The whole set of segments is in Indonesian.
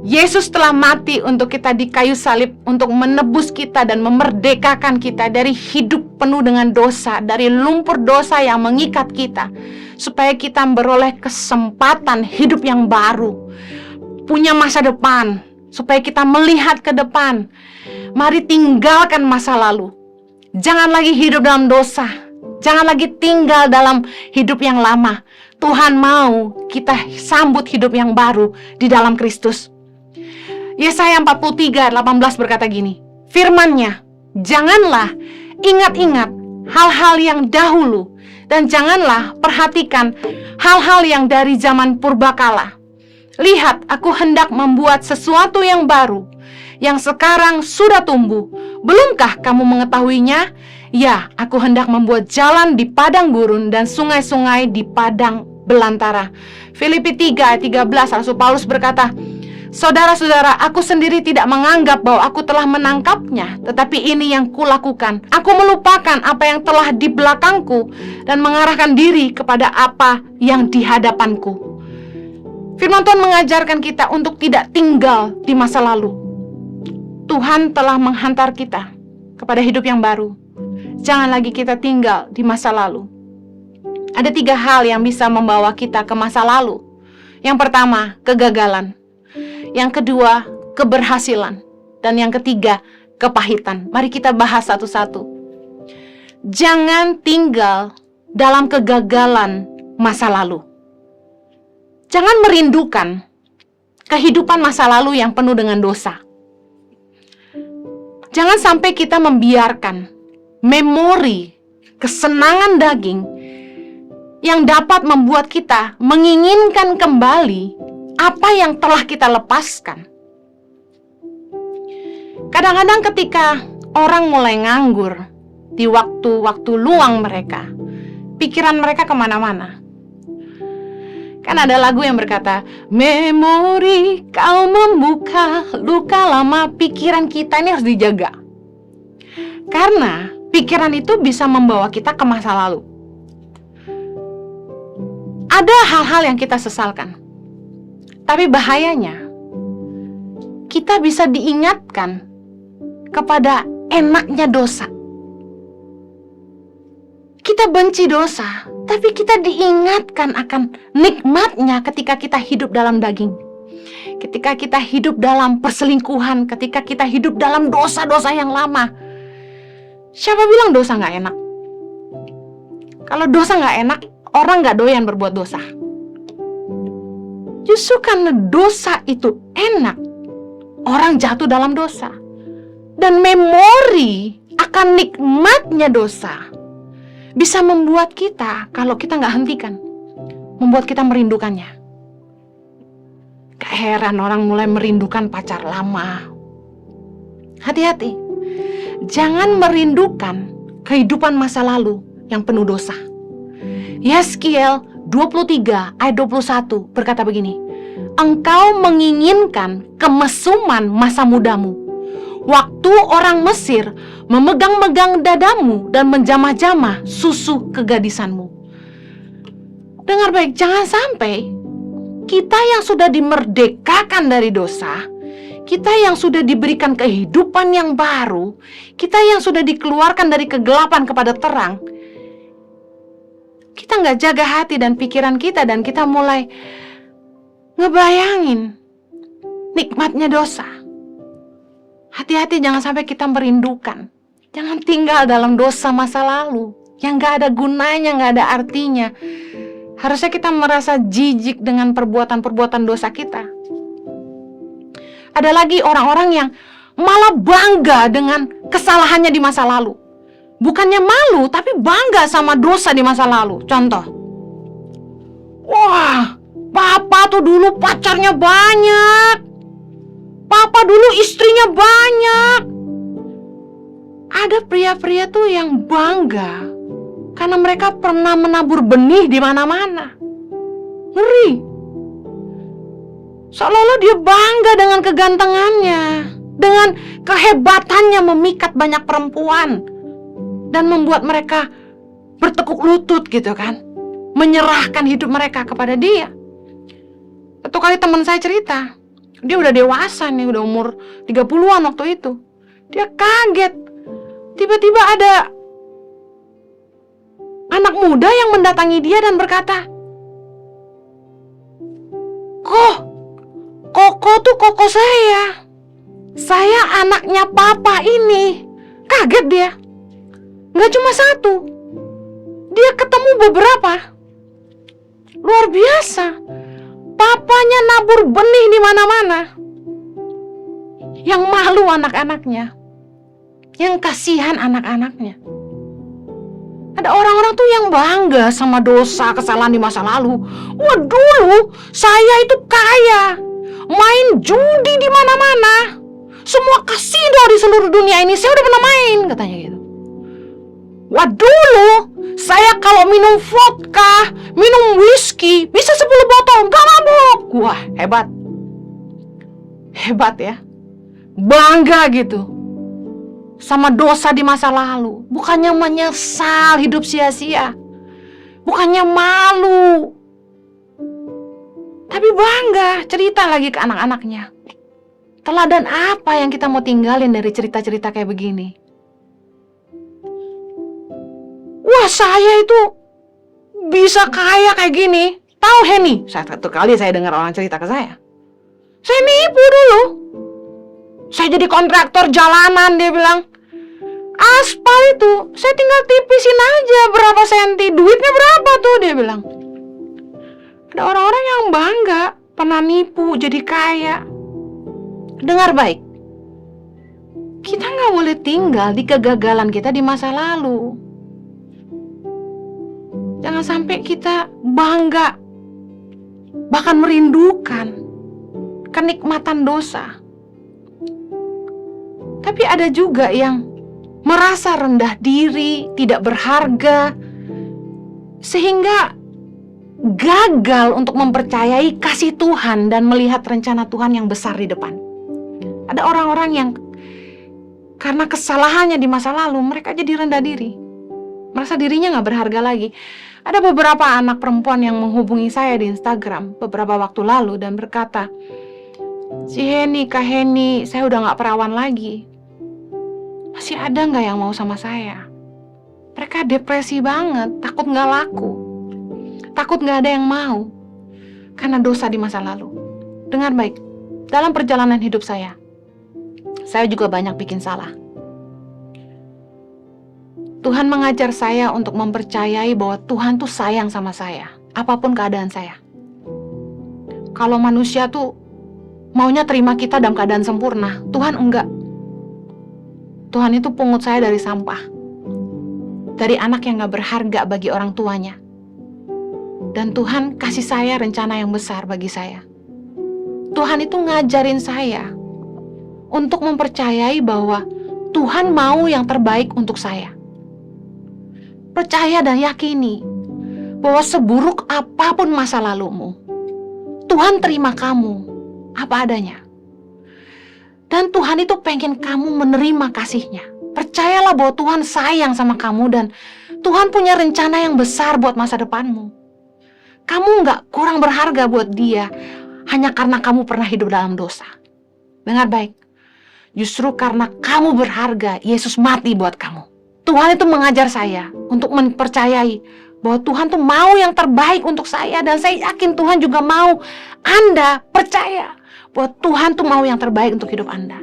Yesus telah mati untuk kita di kayu salib, untuk menebus kita dan memerdekakan kita dari hidup penuh dengan dosa, dari lumpur dosa yang mengikat kita, supaya kita beroleh kesempatan hidup yang baru, punya masa depan, supaya kita melihat ke depan. Mari tinggalkan masa lalu. Jangan lagi hidup dalam dosa. Jangan lagi tinggal dalam hidup yang lama. Tuhan mau kita sambut hidup yang baru di dalam Kristus. Yesaya 43:18 berkata gini, firman-Nya, janganlah ingat-ingat hal-hal yang dahulu, dan janganlah perhatikan hal-hal yang dari zaman purbakala. Lihat, aku hendak membuat sesuatu yang baru, yang sekarang sudah tumbuh. Belumkah kamu mengetahuinya? Ya, aku hendak membuat jalan di padang gurun dan sungai-sungai di padang belantara. Filipi 3:13, Rasul Paulus berkata, saudara-saudara, aku sendiri tidak menganggap bahwa aku telah menangkapnya, tetapi ini yang kulakukan. Aku melupakan apa yang telah di belakangku dan mengarahkan diri kepada apa yang di hadapanku. Firman Tuhan mengajarkan kita untuk tidak tinggal di masa lalu. Tuhan telah menghantar kita kepada hidup yang baru. Jangan lagi kita tinggal di masa lalu. Ada 3 hal yang bisa membawa kita ke masa lalu. Yang pertama, kegagalan. Yang kedua, keberhasilan. Dan yang ketiga, kepahitan. Mari kita bahas satu-satu. Jangan tinggal dalam kegagalan masa lalu. Jangan merindukan kehidupan masa lalu yang penuh dengan dosa. Jangan sampai kita membiarkan memori kesenangan daging yang dapat membuat kita menginginkan kembali apa yang telah kita lepaskan. Kadang-kadang ketika orang mulai nganggur di waktu-waktu luang mereka, pikiran mereka kemana-mana. Kan ada lagu yang berkata, memori kau membuka luka lama. Pikiran kita ini harus dijaga, karena pikiran itu bisa membawa kita ke masa lalu. Ada hal-hal yang kita sesalkan, tapi bahayanya kita bisa diingatkan kepada enaknya dosa. Kita benci dosa, tapi kita diingatkan akan nikmatnya ketika kita hidup dalam daging. Ketika kita hidup dalam perselingkuhan, ketika kita hidup dalam dosa-dosa yang lama. Siapa bilang dosa gak enak? Kalau dosa gak enak, orang gak doyan berbuat dosa. Justru karena dosa itu enak, orang jatuh dalam dosa. Dan memori akan nikmatnya dosa bisa membuat kita, kalau kita gak hentikan, membuat kita merindukannya. Gak heran orang mulai merindukan pacar lama. Hati-hati, jangan merindukan kehidupan masa lalu yang penuh dosa. Yeskiel 23 ayat 21 berkata begini, engkau menginginkan kemesuman masa mudamu, waktu orang Mesir memegang-megang dadamu dan menjamah-jamah susu kegadisanmu. Dengar baik, jangan sampai kita yang sudah dimerdekakan dari dosa, kita yang sudah diberikan kehidupan yang baru, kita yang sudah dikeluarkan dari kegelapan kepada terang, kita nggak jaga hati dan pikiran kita, dan kita mulai ngebayangin nikmatnya dosa. Hati-hati, jangan sampai kita merindukan. Jangan tinggal dalam dosa masa lalu yang gak ada gunanya, gak ada artinya. Harusnya kita merasa jijik dengan perbuatan-perbuatan dosa kita. Ada lagi orang-orang yang malah bangga dengan kesalahannya di masa lalu. Bukannya malu, tapi bangga sama dosa di masa lalu. Contoh, wah, papa tuh dulu pacarnya banyak, papa dulu istrinya banyak. Ada pria-pria tuh yang bangga karena mereka pernah menabur benih di mana-mana. Ngeri. Seolah-olah dia bangga dengan kegantengannya, dengan kehebatannya memikat banyak perempuan, dan membuat mereka bertekuk lutut gitu kan, menyerahkan hidup mereka kepada dia. Satu kali teman saya cerita, Dia udah dewasa nih, udah umur 30-an waktu itu. Dia kaget. Tiba-tiba ada anak muda yang mendatangi dia dan berkata, Koko tuh koko saya. Saya anaknya papa ini. Kaget dia. Gak cuma satu. Dia ketemu beberapa. Luar biasa. Papanya nabur benih di mana-mana. Yang malu anak-anaknya. Yang kasihan anak-anaknya. Ada orang-orang tuh yang bangga sama dosa, kesalahan di masa lalu. Wah, dulu saya itu kaya, main judi di mana-mana. Semua kasino di seluruh dunia ini saya udah pernah main, katanya gitu. Wah, dulu saya kalau minum vodka, minum whisky, bisa 10 botol, gak mabuk. Wah, hebat. Hebat ya. Bangga gitu sama dosa di masa lalu. Bukannya menyesal hidup sia-sia, bukannya malu, tapi bangga cerita lagi ke anak-anaknya. Teladan apa yang kita mau tinggalin dari cerita-cerita kayak begini? Wah, saya itu bisa kaya kayak gini. Tahu Henny? Satu kali saya dengar orang cerita ke saya. Saya nipu dulu. Saya jadi kontraktor jalanan, dia bilang. Aspal itu, saya tinggal tipisin aja berapa senti. Duitnya berapa tuh, dia bilang. Ada orang-orang yang bangga, pernah nipu, jadi kaya. Dengar baik. Kita gak boleh tinggal di kegagalan kita di masa lalu. Jangan sampai kita bangga, bahkan merindukan kenikmatan dosa. Tapi ada juga yang merasa rendah diri, tidak berharga, sehingga gagal untuk mempercayai kasih Tuhan dan melihat rencana Tuhan yang besar di depan. Ada orang-orang yang karena kesalahannya di masa lalu, mereka jadi rendah diri, merasa dirinya gak berharga lagi. Ada beberapa anak perempuan yang menghubungi saya di Instagram beberapa waktu lalu dan berkata, si Henny, Kak Henny, saya udah gak perawan lagi. Masih ada gak yang mau sama saya? Mereka depresi banget, takut gak laku, takut gak ada yang mau karena dosa di masa lalu. Dengar baik, dalam perjalanan hidup saya juga banyak bikin salah. Tuhan mengajar saya untuk mempercayai bahwa Tuhan tuh sayang sama saya, apapun keadaan saya. Kalau manusia tuh maunya terima kita dalam keadaan sempurna, Tuhan enggak. Tuhan itu pungut saya dari sampah, dari anak yang gak berharga bagi orang tuanya. Dan Tuhan kasih saya rencana yang besar bagi saya. Tuhan itu ngajarin saya untuk mempercayai bahwa Tuhan mau yang terbaik untuk saya. Percaya dan yakini bahwa seburuk apapun masa lalumu, Tuhan terima kamu apa adanya. Dan Tuhan itu pengen kamu menerima kasih-Nya. Percayalah bahwa Tuhan sayang sama kamu dan Tuhan punya rencana yang besar buat masa depanmu. Kamu gak kurang berharga buat Dia hanya karena kamu pernah hidup dalam dosa. Dengar baik, justru karena kamu berharga, Yesus mati buat kamu. Tuhan itu mengajar saya untuk mempercayai bahwa Tuhan tuh mau yang terbaik untuk saya. Dan saya yakin Tuhan juga mau Anda percaya bahwa Tuhan tuh mau yang terbaik untuk hidup Anda.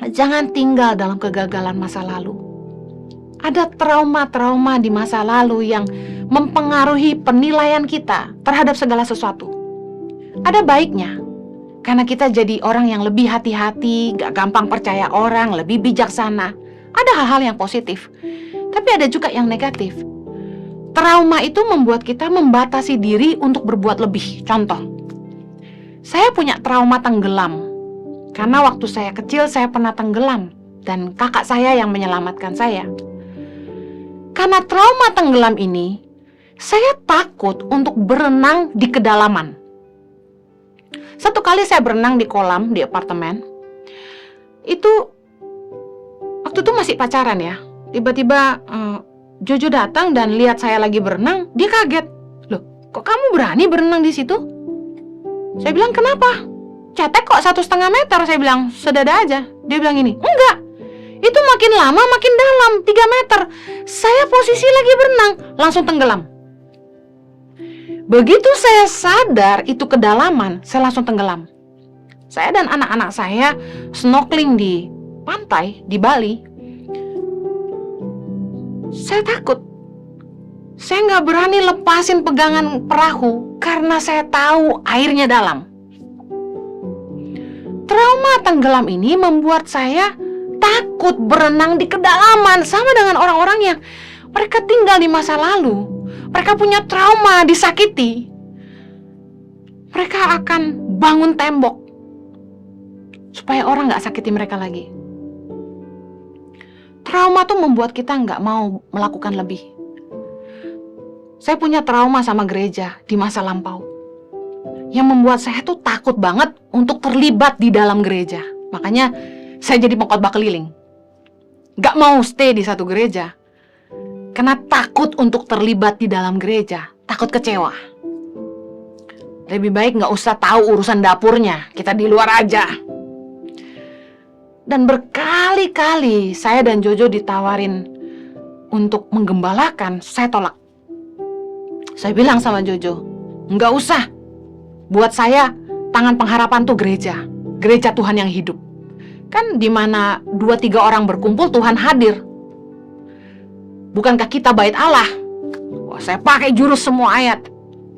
Jangan tinggal dalam kegagalan masa lalu. Ada trauma-trauma di masa lalu yang mempengaruhi penilaian kita terhadap segala sesuatu. Ada baiknya, karena kita jadi orang yang lebih hati-hati, gak gampang percaya orang, lebih bijaksana. Ada hal-hal yang positif, tapi ada juga yang negatif. Trauma itu membuat kita membatasi diri untuk berbuat lebih. Contoh, saya punya trauma tenggelam. Karena waktu saya kecil saya pernah tenggelam dan kakak saya yang menyelamatkan saya. Karena trauma tenggelam ini, saya takut untuk berenang di kedalaman. Satu kali saya berenang di kolam di apartemen. Waktu itu masih pacaran ya. Tiba-tiba Jojo datang dan lihat saya lagi berenang, dia kaget. Loh, kok kamu berani berenang di situ? Saya bilang, kenapa? Cetek kok 1,5 meter. Saya bilang, sedada aja. Dia bilang ini, enggak, itu makin lama makin dalam, 3 meter. Saya posisi lagi berenang, langsung tenggelam. Begitu saya sadar itu kedalaman, saya langsung tenggelam. Saya dan anak-anak saya snorkeling di pantai di Bali. Saya takut. Saya nggak berani lepasin pegangan perahu karena saya tahu airnya dalam. Trauma tenggelam ini membuat saya takut berenang di kedalaman, sama dengan orang-orang yang mereka tinggal di masa lalu. Mereka punya trauma, disakiti. Mereka akan bangun tembok supaya orang nggak sakiti mereka lagi. Trauma tuh membuat kita nggak mau melakukan lebih. Saya punya trauma sama gereja di masa lampau, yang membuat saya tuh takut banget untuk terlibat di dalam gereja. Makanya saya jadi pengkhotbah keliling. Gak mau stay di satu gereja, karena takut untuk terlibat di dalam gereja, takut kecewa. Lebih baik gak usah tahu urusan dapurnya, kita di luar aja. Dan berkali-kali saya dan Jojo ditawarin untuk menggembalakan, saya tolak. Saya bilang sama Jojo, nggak usah. Buat saya, tangan pengharapan tuh gereja. Gereja Tuhan yang hidup. Kan di mana 2-3 orang berkumpul, Tuhan hadir. Bukankah kita bait Allah? Wah, saya pakai jurus semua ayat.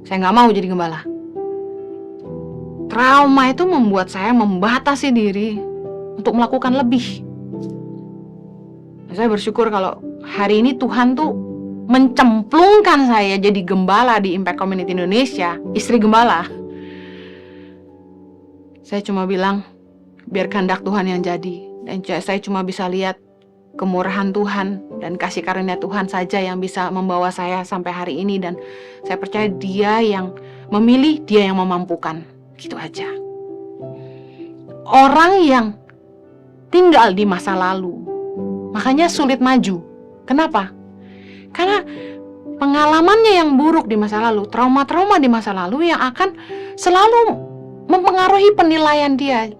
Saya nggak mau jadi gembala. Trauma itu membuat saya membatasi diri untuk melakukan lebih. Saya bersyukur kalau hari ini Tuhan tuh mencemplungkan saya jadi gembala di Impact Community Indonesia, istri gembala. Saya cuma bilang, biar kehendak Tuhan yang jadi. Dan saya cuma bisa lihat kemurahan Tuhan dan kasih karunia Tuhan saja yang bisa membawa saya sampai hari ini. Dan saya percaya Dia yang memilih, Dia yang memampukan. Gitu aja. Orang yang tinggal di masa lalu, makanya sulit maju. Kenapa? Karena pengalamannya yang buruk di masa lalu, trauma-trauma di masa lalu yang akan selalu mempengaruhi penilaian dia,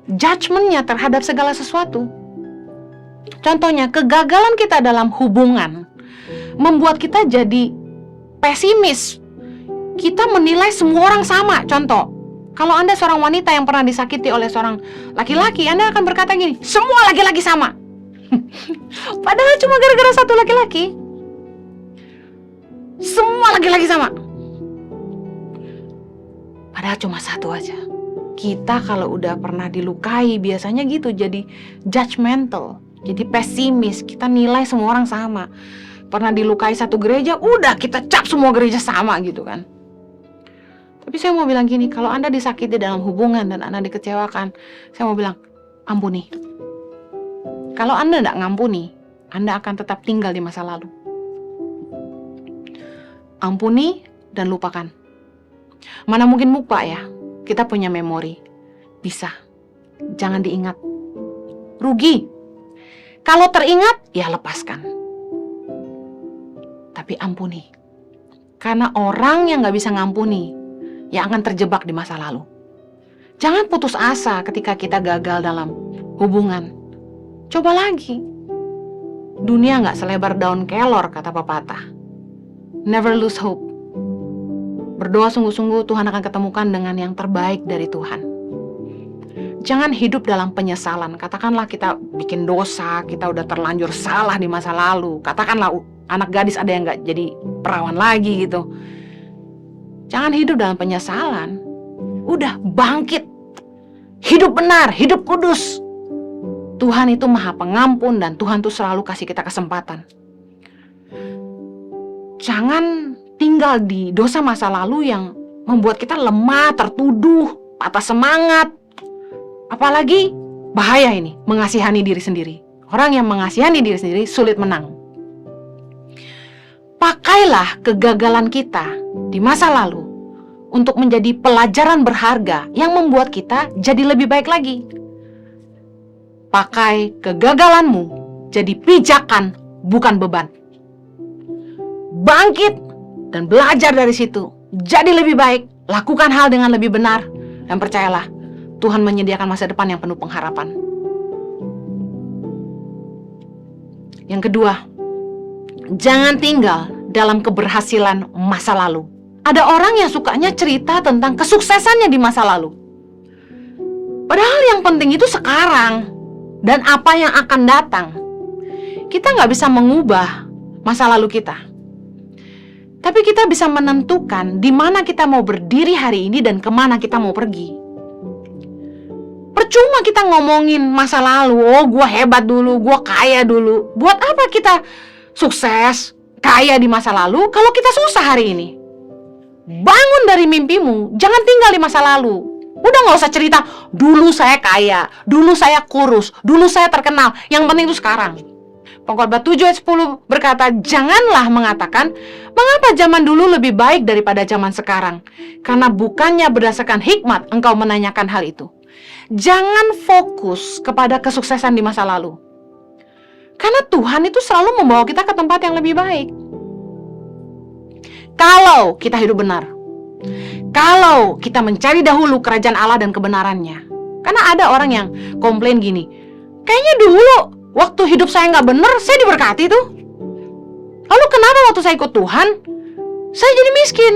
judgment-nya terhadap segala sesuatu. Contohnya, kegagalan kita dalam hubungan membuat kita jadi pesimis. Kita menilai semua orang sama. Contoh, kalau Anda seorang wanita yang pernah disakiti oleh seorang laki-laki, Anda akan berkata gini, semua laki-laki sama. Padahal cuma gara-gara satu laki-laki. Semua laki-laki sama. Padahal cuma satu aja. Kita kalau udah pernah dilukai biasanya gitu, jadi judgmental, jadi pesimis. Kita nilai semua orang sama. Pernah dilukai satu gereja, udah kita cap semua gereja sama gitu kan. Tapi saya mau bilang gini, kalau Anda disakiti dalam hubungan dan Anda dikecewakan, saya mau bilang, ampuni. Kalau Anda tidak ngampuni, Anda akan tetap tinggal di masa lalu. Ampuni dan lupakan. Mana mungkin lupa ya? Kita punya memori. Bisa. Jangan diingat. Rugi. Kalau teringat, ya lepaskan. Tapi ampuni. Karena orang yang gak bisa ngampuni, yang akan terjebak di masa lalu. Jangan putus asa ketika kita gagal dalam hubungan. Coba lagi. Dunia gak selebar daun kelor, kata pepatah. Never lose hope. Berdoa sungguh-sungguh, Tuhan akan ketemukan dengan yang terbaik dari Tuhan. Jangan hidup dalam penyesalan. Katakanlah kita bikin dosa, kita udah terlanjur salah di masa lalu. Katakanlah anak gadis ada yang gak jadi perawan lagi gitu. Jangan hidup dalam penyesalan. Udah bangkit. Hidup benar, hidup kudus. Tuhan itu Maha Pengampun dan Tuhan tuh selalu kasih kita kesempatan. Jangan tinggal di dosa masa lalu yang membuat kita lemah, tertuduh, patah semangat. Apalagi bahaya ini, mengasihani diri sendiri. Orang yang mengasihani diri sendiri sulit menang. Pakailah kegagalan kita di masa lalu untuk menjadi pelajaran berharga yang membuat kita jadi lebih baik lagi. Pakai kegagalanmu jadi pijakan, bukan beban. Bangkit dan belajar dari situ. Jadi lebih baik, lakukan hal dengan lebih benar, Dan percayalah, Tuhan menyediakan masa depan yang penuh pengharapan. Yang kedua, jangan tinggal dalam keberhasilan masa lalu. Ada orang yang sukanya cerita tentang kesuksesannya di masa lalu. Padahal yang penting itu sekarang dan apa yang akan datang. Kita nggak bisa mengubah masa lalu kita. Tapi kita bisa menentukan di mana kita mau berdiri hari ini dan kemana kita mau pergi. Percuma kita ngomongin masa lalu, oh gua hebat dulu, gua kaya dulu. Buat apa kita sukses, kaya di masa lalu kalau kita susah hari ini? Bangun dari mimpimu, jangan tinggal di masa lalu. Udah gak usah cerita, dulu saya kaya, dulu saya kurus, dulu saya terkenal. Yang penting itu sekarang. Pengkhotbah 7 ayat 10 berkata, janganlah mengatakan, mengapa zaman dulu lebih baik daripada zaman sekarang? Karena bukannya berdasarkan hikmat engkau menanyakan hal itu. Jangan fokus kepada kesuksesan di masa lalu. Karena Tuhan itu selalu membawa kita ke tempat yang lebih baik. Kalau kita hidup benar, kalau kita mencari dahulu kerajaan Allah dan kebenarannya. Karena ada orang yang komplain gini, kayaknya dulu waktu hidup saya nggak benar, saya diberkati tuh. Lalu kenapa waktu saya ikut Tuhan, saya jadi miskin?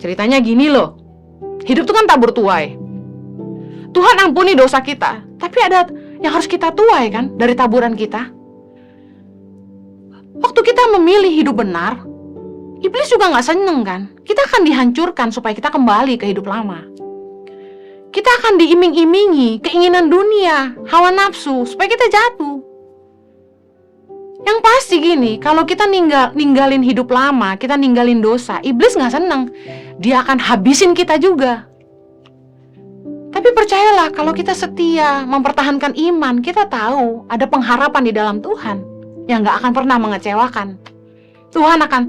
Ceritanya gini loh, hidup itu kan tabur tuai. Tuhan ampuni dosa kita, tapi ada yang harus kita tuai kan dari taburan kita. Waktu kita memilih hidup benar, iblis juga gak seneng kan. Kita akan dihancurkan supaya kita kembali ke hidup lama. Kita akan diiming-imingi keinginan dunia, hawa nafsu, supaya kita jatuh. Yang pasti gini, kalau kita ninggalin hidup lama, kita ninggalin dosa, iblis gak seneng. Dia akan habisin kita juga. Tapi percayalah, kalau kita setia mempertahankan iman, kita tahu ada pengharapan di dalam Tuhan yang gak akan pernah mengecewakan. Tuhan akan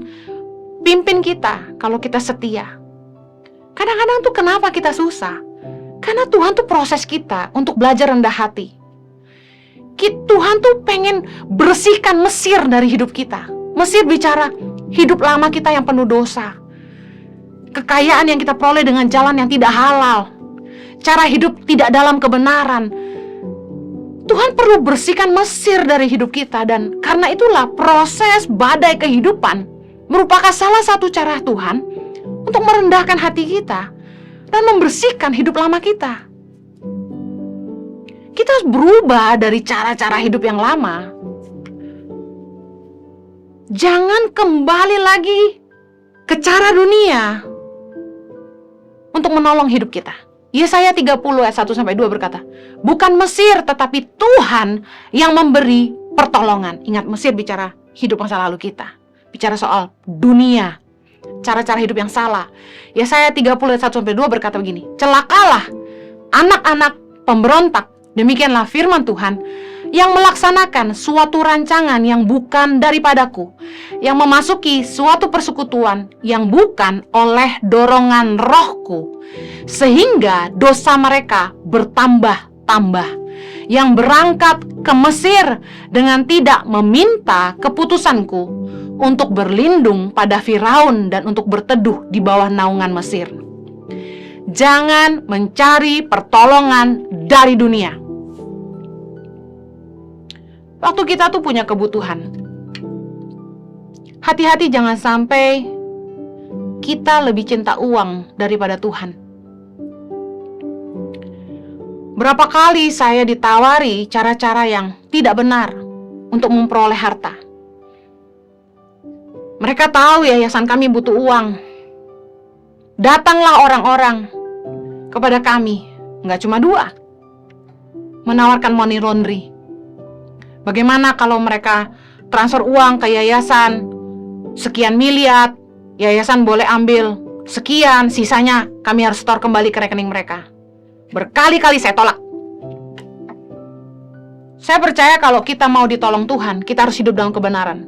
pimpin kita kalau kita setia. Kadang-kadang tuh kenapa kita susah? Karena Tuhan tuh proses kita untuk belajar rendah hati. Tuhan tuh pengen bersihkan Mesir dari hidup kita. Mesir bicara hidup lama kita yang penuh dosa, kekayaan yang kita peroleh dengan jalan yang tidak halal, cara hidup tidak dalam kebenaran. Tuhan perlu bersihkan Mesir dari hidup kita. Dan karena itulah proses badai kehidupan merupakan salah satu cara Tuhan untuk merendahkan hati kita dan membersihkan hidup lama kita. Kita harus berubah dari cara-cara hidup yang lama. Jangan kembali lagi ke cara dunia untuk menolong hidup kita. Yesaya 30 ayat 1-2 berkata, bukan Mesir tetapi Tuhan yang memberi pertolongan. Ingat, Mesir bicara hidup masa lalu kita, bicara soal dunia, cara-cara hidup yang salah. Yesaya 30 ayat 1-2 berkata begini, celakalah anak-anak pemberontak, demikianlah firman Tuhan, yang melaksanakan suatu rancangan yang bukan daripadaku, yang memasuki suatu persekutuan yang bukan oleh dorongan rohku, sehingga dosa mereka bertambah-tambah, yang berangkat ke Mesir dengan tidak meminta keputusanku, untuk berlindung pada Firaun dan untuk berteduh di bawah naungan Mesir. Jangan mencari pertolongan dari dunia. Waktu kita tuh punya kebutuhan, hati-hati jangan sampai kita lebih cinta uang daripada Tuhan. Berapa kali saya ditawari cara-cara yang tidak benar untuk memperoleh harta. Mereka tahu yayasan kami butuh uang. Datanglah orang-orang kepada kami, nggak cuma 2, menawarkan money laundry. Bagaimana kalau mereka transfer uang ke yayasan sekian miliar, yayasan boleh ambil sekian, sisanya kami harus store kembali ke rekening mereka. Berkali-kali saya tolak. Saya percaya kalau kita mau ditolong Tuhan, kita harus hidup dalam kebenaran.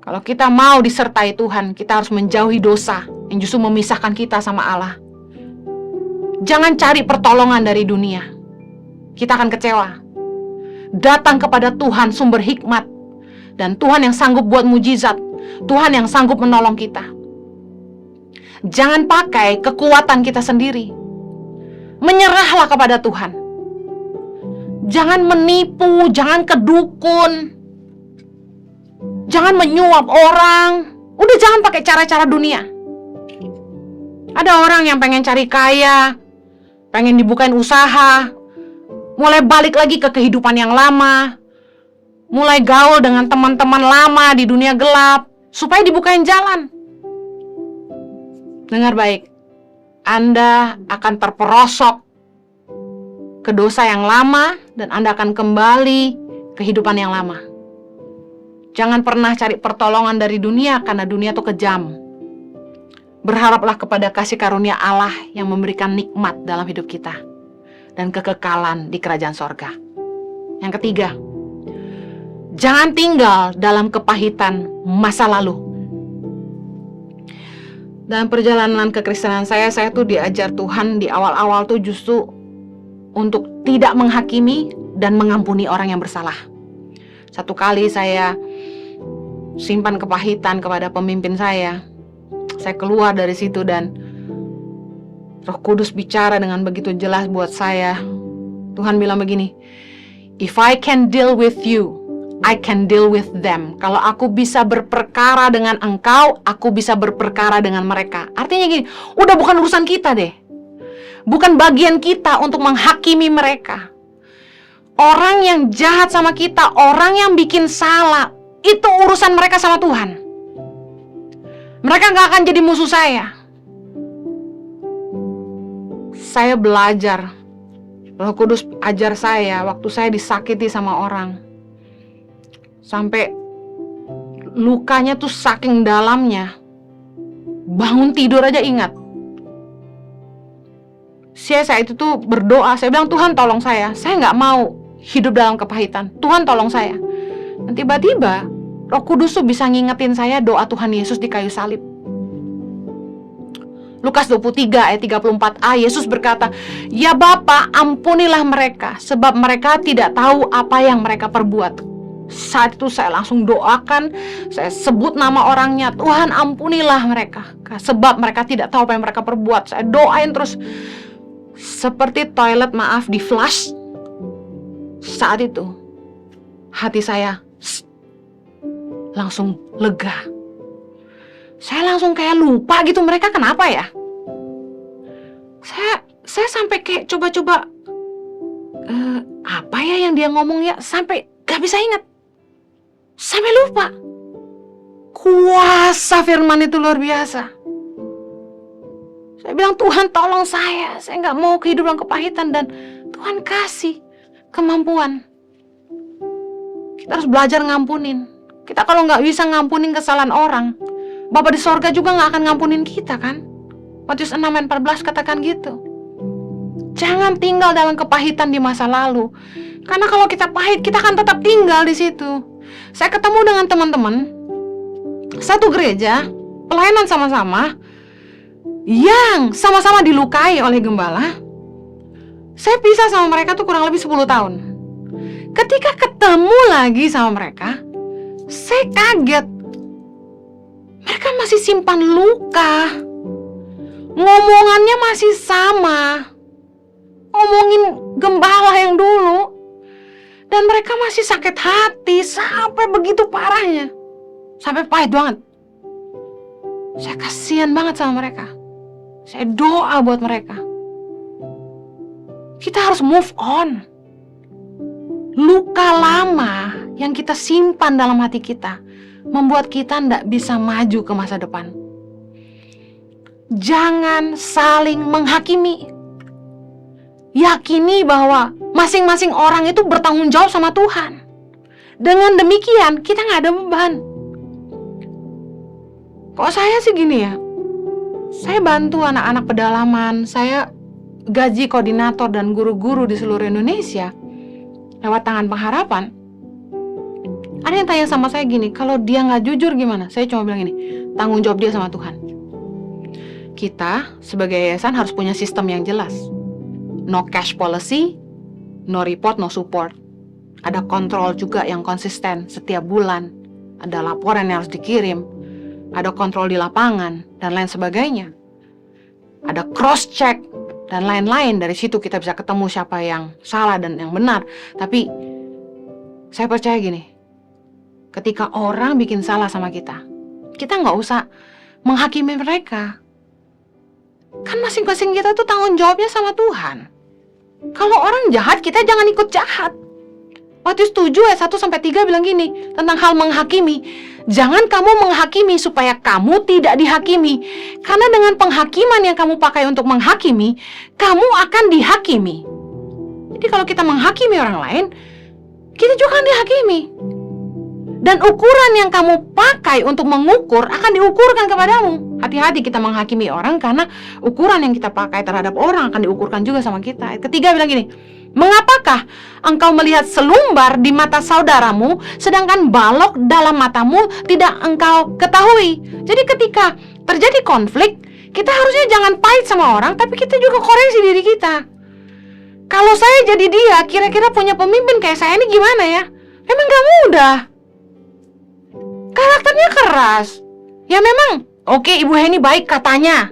Kalau kita mau disertai Tuhan, kita harus menjauhi dosa yang justru memisahkan kita sama Allah. Jangan cari pertolongan dari dunia, kita akan kecewa. Datang kepada Tuhan sumber hikmat, dan Tuhan yang sanggup buat mujizat, Tuhan yang sanggup menolong kita. Jangan pakai kekuatan kita sendiri. Menyerahlah kepada Tuhan. Jangan menipu, jangan kedukun, jangan menyuap orang. Udah jangan pakai cara-cara dunia. Ada orang yang pengen cari kaya, pengen dibukain usaha, mulai balik lagi ke kehidupan yang lama, mulai gaul dengan teman-teman lama di dunia gelap, supaya dibukain jalan. Dengar baik, Anda akan terperosok ke dosa yang lama dan Anda akan kembali ke kehidupan yang lama. Jangan pernah cari pertolongan dari dunia karena dunia itu kejam. Berharaplah kepada kasih karunia Allah yang memberikan nikmat dalam hidup kita dan kekekalan di kerajaan sorga. Yang ketiga, jangan tinggal dalam kepahitan masa lalu. Dalam perjalanan kekristenan saya tuh diajar Tuhan di awal-awal tuh justru untuk tidak menghakimi dan mengampuni orang yang bersalah. Satu kali saya simpan kepahitan kepada pemimpin saya. Saya keluar dari situ dan Roh Kudus bicara dengan begitu jelas buat saya. Tuhan bilang begini, "If I can deal with you, I can deal with them." Kalau aku bisa berperkara dengan engkau, aku bisa berperkara dengan mereka. Artinya gini, udah bukan urusan kita deh. Bukan bagian kita untuk menghakimi mereka. Orang yang jahat sama kita, orang yang bikin salah, itu urusan mereka sama Tuhan. Mereka gak akan jadi musuh saya. Saya belajar, Roh Kudus ajar saya waktu saya disakiti sama orang. Sampai lukanya tuh saking dalamnya, bangun tidur aja ingat. Saya itu tuh berdoa, saya bilang, Tuhan tolong saya gak mau hidup dalam kepahitan. Tuhan tolong saya. Dan tiba-tiba Roh Kudus tuh bisa ngingetin saya doa Tuhan Yesus di kayu salib. Lukas 23 ayat 34a, Yesus berkata, "Ya Bapa, ampunilah mereka, sebab mereka tidak tahu apa yang mereka perbuat." Saat itu saya langsung doakan, saya sebut nama orangnya, "Tuhan ampunilah mereka, sebab mereka tidak tahu apa yang mereka perbuat." Saya doain terus, seperti toilet di flush. Saat itu hati saya langsung lega. Saya langsung kayak lupa gitu mereka kenapa ya. Saya sampai kayak coba-coba apa ya yang dia ngomong ya, sampai gak bisa ingat, sampai lupa. Kuasa firman itu luar biasa. Saya bilang, Tuhan tolong saya gak mau kehidupan kepahitan, dan Tuhan kasih kemampuan. Kita harus belajar ngampunin. Kita kalau nggak bisa ngampunin kesalahan orang, Bapa di sorga juga nggak akan ngampunin kita kan. Matius 6 ayat 14 katakan gitu. Jangan tinggal dalam kepahitan di masa lalu, karena kalau kita pahit, kita akan tetap tinggal di situ. Saya ketemu dengan teman-teman satu gereja, pelayanan sama-sama, yang sama-sama dilukai oleh gembala. Saya pisah sama mereka tuh kurang lebih 10 tahun. Ketika ketemu lagi sama mereka, saya kaget. Mereka masih simpan luka. Ngomongannya masih sama. Ngomongin gembala yang dulu. Dan mereka masih sakit hati sampai begitu parahnya. Sampai pahit banget. Saya kasihan banget sama mereka. Saya doa buat mereka. Kita harus move on. Luka lama yang kita simpan dalam hati kita membuat kita tidak bisa maju ke masa depan. Jangan saling menghakimi. Yakini bahwa masing-masing orang itu bertanggung jawab sama Tuhan. Dengan demikian kita nggak ada beban. Kok saya sih gini ya, saya bantu anak-anak pedalaman, saya gaji koordinator dan guru-guru di seluruh Indonesia lewat Tangan Pengharapan. Ada yang tanya sama saya gini, kalau dia nggak jujur gimana? Saya cuma bilang gini, tanggung jawab dia sama Tuhan. Kita sebagai yayasan harus punya sistem yang jelas. No cash policy, no report, no support. Ada kontrol juga yang konsisten setiap bulan. Ada laporan yang harus dikirim, ada kontrol di lapangan, dan lain sebagainya. ada cross check dan lain-lain. Dari situ kita bisa ketemu siapa yang salah dan yang benar. Tapi saya percaya gini, ketika orang bikin salah sama kita nggak usah menghakimi mereka. Kan masing-masing kita tuh tanggung jawabnya sama Tuhan. Kalau orang jahat, kita jangan ikut jahat. Matius 7 ayat 1-3 bilang gini tentang hal menghakimi. Jangan kamu menghakimi supaya kamu tidak dihakimi. Karena dengan penghakiman yang kamu pakai untuk menghakimi, kamu akan dihakimi. Jadi kalau kita menghakimi orang lain, kita juga akan dihakimi. Dan ukuran yang kamu pakai untuk mengukur akan diukurkan kepadamu. Hati-hati kita menghakimi orang, karena ukuran yang kita pakai terhadap orang akan diukurkan juga sama kita. Ayat ketiga bilang gini, mengapakah engkau melihat selumbar di mata saudaramu, sedangkan balok dalam matamu tidak engkau ketahui? Jadi ketika terjadi konflik, kita harusnya jangan pahit sama orang, tapi kita juga koreksi diri kita. Kalau saya jadi dia, kira-kira punya pemimpin kayak saya ini gimana ya? Emang gak mudah. Karakternya keras. Ya memang, oke, Ibu Heni baik katanya.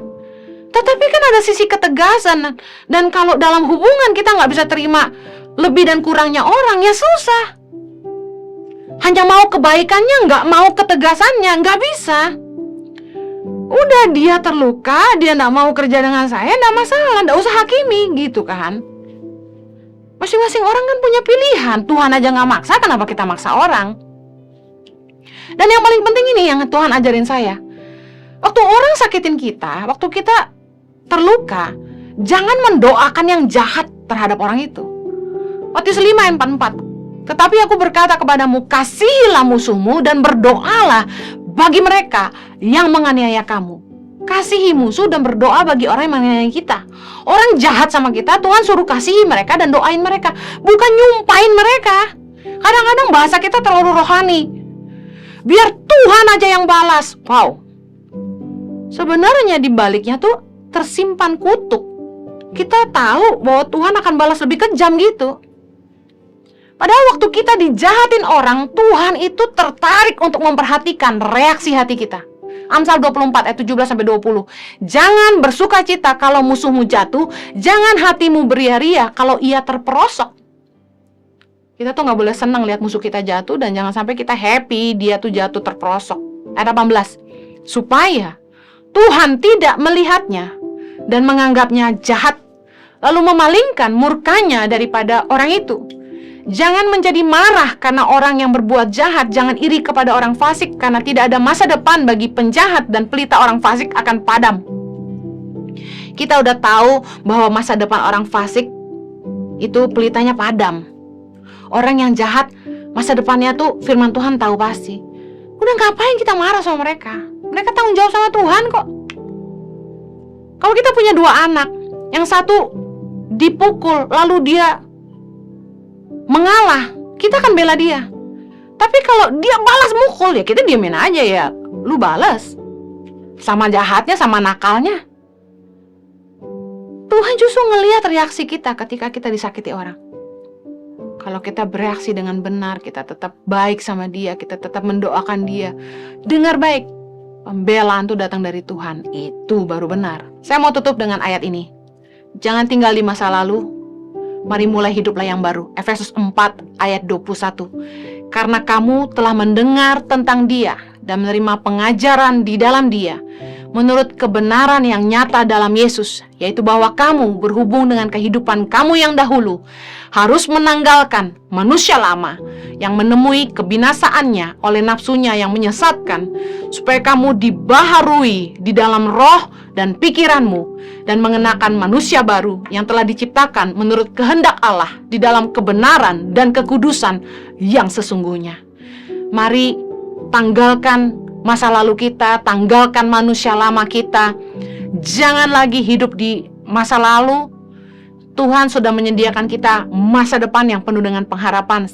Tetapi kan ada sisi ketegasan. Dan kalau dalam hubungan kita nggak bisa terima lebih dan kurangnya orang, ya susah. Hanya mau kebaikannya, nggak mau ketegasannya, nggak bisa. Udah dia terluka, dia nggak mau kerja dengan saya, nggak masalah, nggak usah hakimi, gitu kan. Masing-masing orang kan punya pilihan. Tuhan aja nggak maksa, kenapa kita maksa orang? Dan yang paling penting ini yang Tuhan ajarin saya. Waktu orang sakitin kita, waktu kita terluka, jangan mendoakan yang jahat terhadap orang itu. Matius 5 ayat 44. Tetapi aku berkata kepadamu, kasihilah musuhmu dan berdoalah bagi mereka yang menganiaya kamu. Kasihi musuh dan berdoa bagi orang yang menganiaya kita. Orang jahat sama kita, Tuhan suruh kasihi mereka dan doain mereka, bukan nyumpahin mereka. Kadang-kadang bahasa kita terlalu rohani. Biar Tuhan aja yang balas. Wow. Sebenarnya di baliknya tuh tersimpan kutuk. Kita tahu bahwa Tuhan akan balas lebih kejam gitu. Padahal waktu kita dijahatin orang, Tuhan itu tertarik untuk memperhatikan reaksi hati kita. Amsal 24 ayat 17-20. Jangan bersukacita kalau musuhmu jatuh, jangan hatimu beria-ria kalau ia terperosok. Kita tuh gak boleh senang lihat musuh kita jatuh, dan jangan sampai kita happy dia tuh jatuh terperosok. Ayat 18. Supaya Tuhan tidak melihatnya dan menganggapnya jahat, lalu memalingkan murkanya daripada orang itu. Jangan menjadi marah karena orang yang berbuat jahat. Jangan iri kepada orang fasik, karena tidak ada masa depan bagi penjahat, dan pelita orang fasik akan padam. Kita udah tahu bahwa masa depan orang fasik itu pelitanya padam. Orang yang jahat, masa depannya tuh firman Tuhan tahu pasti. Udah ngapain kita marah sama mereka? Mereka tanggung jawab sama Tuhan kok. Kalau kita punya dua anak, yang satu dipukul lalu dia mengalah, kita akan bela dia. Tapi kalau dia balas mukul, ya kita diemin aja, ya lu balas. Sama jahatnya, sama nakalnya. Tuhan justru ngelihat reaksi kita ketika kita disakiti orang. Kalau kita bereaksi dengan benar, kita tetap baik sama dia, kita tetap mendoakan dia, dengar baik, pembelaan itu datang dari Tuhan, itu baru benar. Saya mau tutup dengan ayat ini. Jangan tinggal di masa lalu, mari mulai hiduplah yang baru. Efesus 4 ayat 21. Karena kamu telah mendengar tentang dia dan menerima pengajaran di dalam dia, menurut kebenaran yang nyata dalam Yesus, yaitu bahwa kamu berhubung dengan kehidupan kamu yang dahulu, harus menanggalkan manusia lama yang menemui kebinasaannya oleh nafsunya yang menyesatkan, supaya kamu dibaharui di dalam roh dan pikiranmu, dan mengenakan manusia baru yang telah diciptakan menurut kehendak Allah di dalam kebenaran dan kekudusan yang sesungguhnya. Mari tanggalkan masa lalu kita, tanggalkan manusia lama kita. Jangan lagi hidup di masa lalu. Tuhan sudah menyediakan kita masa depan yang penuh dengan pengharapan.